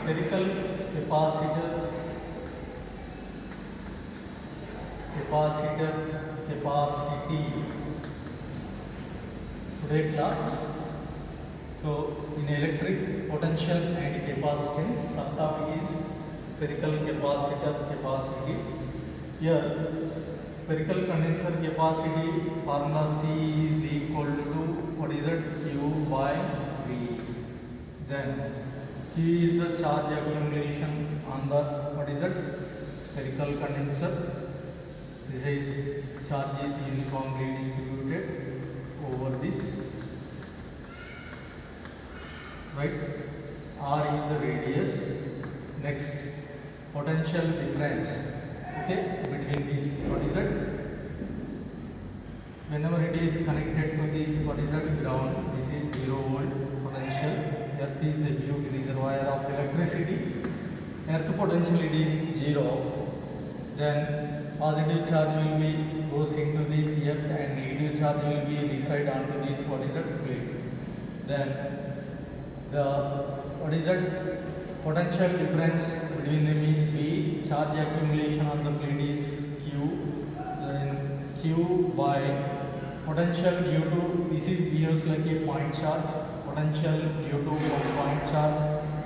spherical capacitor, capacity. Today class. So in electric potential and capacitance, subtopic is spherical capacitor capacity. Here spherical condenser capacity formula C is equal to what is it? Q by V. Then Q is the charge accumulation on the what is it? Spherical condenser. This is charge is uniformly distributed over this, right? R is the radius. Next, potential difference, okay, between these, what is it? Whenever it is connected to this, what is that? Ground. This is 0 volt potential. Earth is a huge reservoir of electricity. Earth potential it is 0. Then positive charge will be goes into this earth and negative charge will be reside onto this what is that plate. Then the what is that potential difference between them is V. Charge accumulation on the plate is Q. Then Q by potential due to this is used like a point charge. Potential due to point charge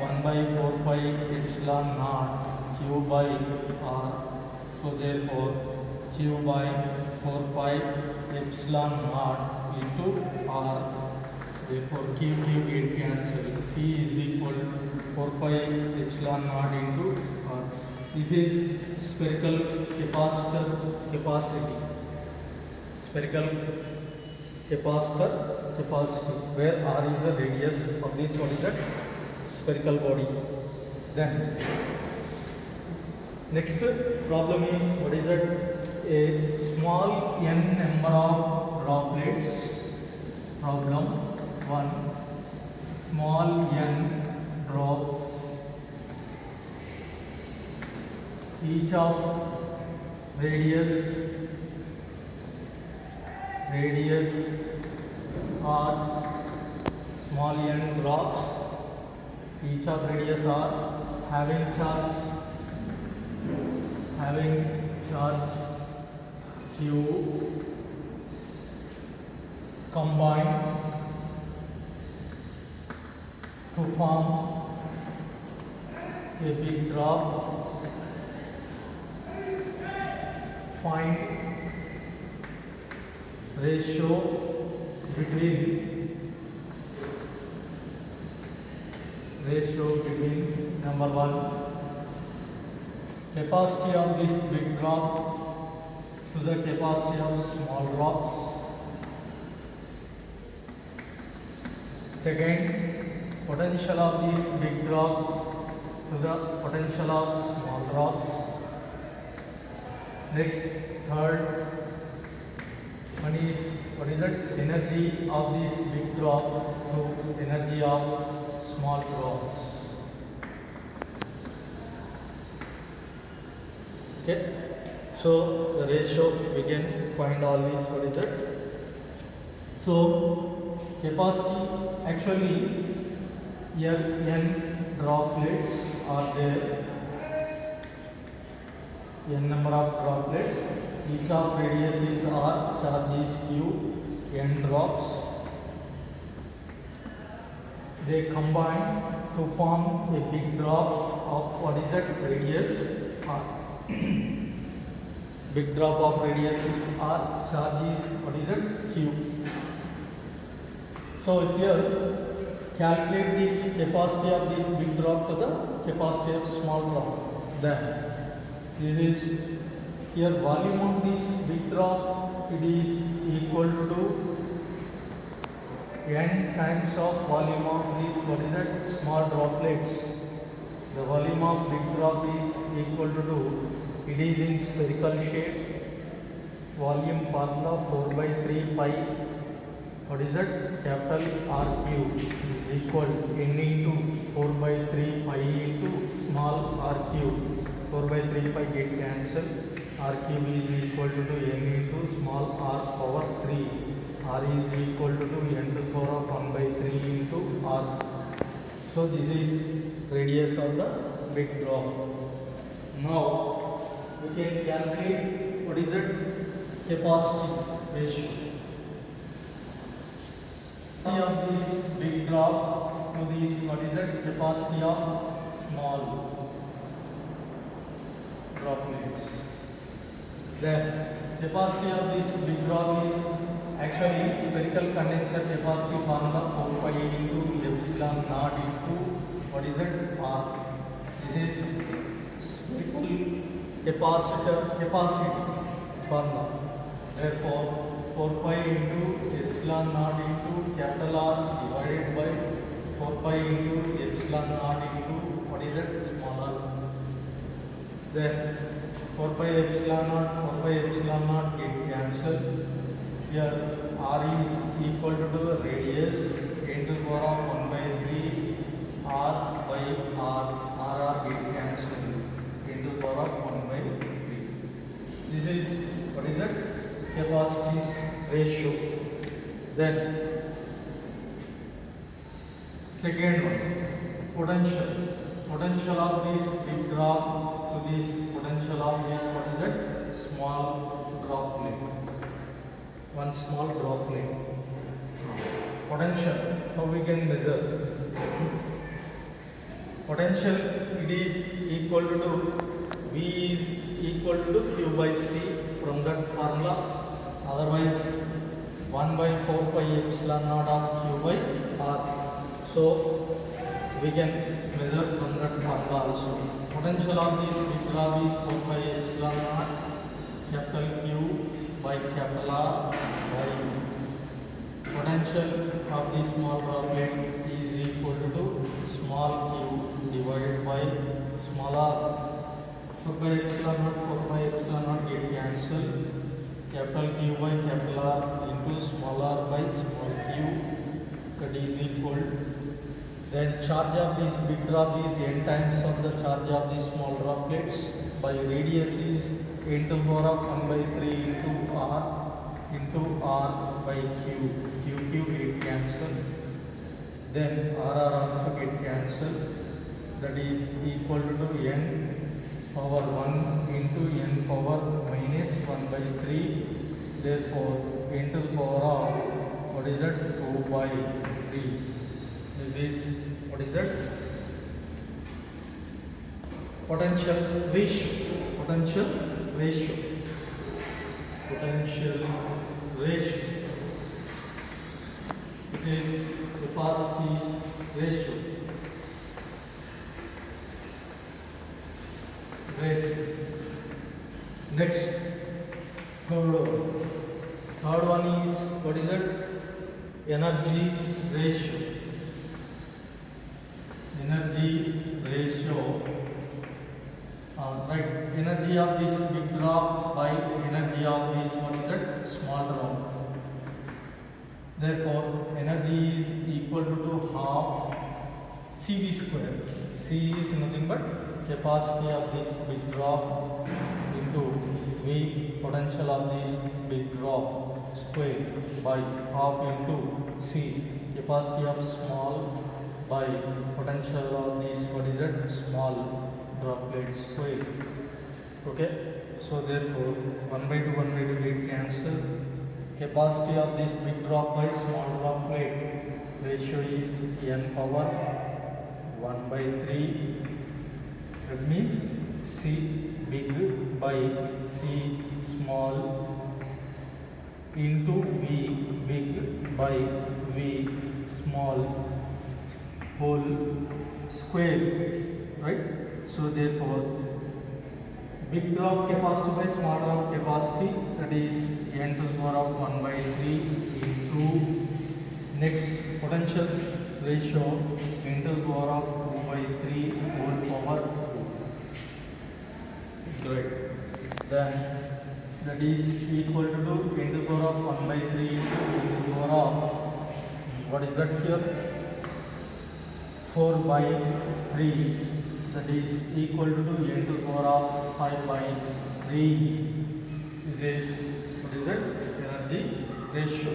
1 by 4 pi epsilon naught Q by R. So therefore Q by 4 pi epsilon naught into R. Therefore Q get cancelled. C is equal to 4 pi epsilon naught into R. This is spherical capacitor capacity. Spherical capacitor capacity where R is the radius of this what is that spherical body. Then next problem is what is that a small n number of droplets. Problem 1, small n drops each of radius are small n drops each of radius are having charge Q combined to form a big drop. Find ratio between number 1 capacity of this big drop to the capacity of small drops. Second, potential of this big drop to the potential of small drops. Next, third one is what is it? Energy of this big drop to energy of small drops. Okay, so the ratio we can find all these. What is it? So capacity actually here n droplets are there, n number of droplets, each of radius is R, charge is Q, n drops. They combine to form a big drop of what is that radius R. Big drop of radius is R, charge is what is it? Q. So here calculate this capacity of this big drop to the capacity of small drop. Then this is here volume of this big drop, it is equal to n times of volume of this what is that small droplets. The volume of big drop is equal to 2. It is in spherical shape. Volume formula 4 by 3 pi what is that capital R cube is equal to n into 4 by 3 pi into small r cube. 4 by 3 pi get cancelled. R cube is equal to n into small r power 3. R is equal to n to the power of 1 by 3 into r. So this is radius of the big drop. Now we can calculate what is the capacity ratio of this big drop to this, what is the capacity of small droplets. Then capacity of this big drop is actually spherical condenser capacity formula 4 pi into epsilon naught into what is it, R. This is spherical capacity formula. Therefore 4 pi into epsilon naught into capital R divided by 4 pi into epsilon naught into what is it, small r. Then 4 pi epsilon naught get cancelled. Here R is equal to the radius 10 to the power of 1 by 3 R by R get cancelled 10 to the power of 1 by 3. This is what is it, capacities ratio. Then second one, potential of this big drop to this potential of this, what is it, small droplet. One small droplet. Potential, how we can measure? Potential, it is equal to V is equal to Q by C from that formula. Otherwise 1 by 4 pi epsilon naught of Q by R. So we can measure from that formula also. Potential of this big drop is 4 pi epsilon naught capital Q by capital R by potential of the small droplet is equal to small q divided by small r. 4 pi epsilon naught get cancelled. Capital Q by capital R into small r by small q, that is equal. Then charge of this big drop is n times of the charge of the small droplets by radius is n to the power of 1 by 3 into R by Q. Q get cancelled. Then R also get cancelled. That is equal to n power 1 into n power minus 1 by 3. Therefore, n to the power of what is that, 2 by 3. This is what is that? Potential ratio. Potential ratio. This is capacities ratio. Next, third one is what is it? Energy ratio. Right, energy of this big drop by energy of this what is it, small drop. Therefore, energy is equal to half CV square. C is nothing but capacity of this big drop into V, potential of this big drop square by half into C, capacity of small by potential of this what is it, small droplet square. Okay, so therefore 1 by 2 get cancelled. Capacity of this big drop by small droplet ratio is n power 1 by 3. That means C big by C small into V big by V small whole square, right? So therefore big drop capacity by small drop capacity, that is n to the power of 1 by 3 into next potentials ratio n to the power of 2 by 3 whole power 2. Right. Then that is equal to n to the power of 1 by 3 into n to the power of what is that here, 4 by 3, that is equal to n to the power of 5 by 3. This is what is it, energy ratio.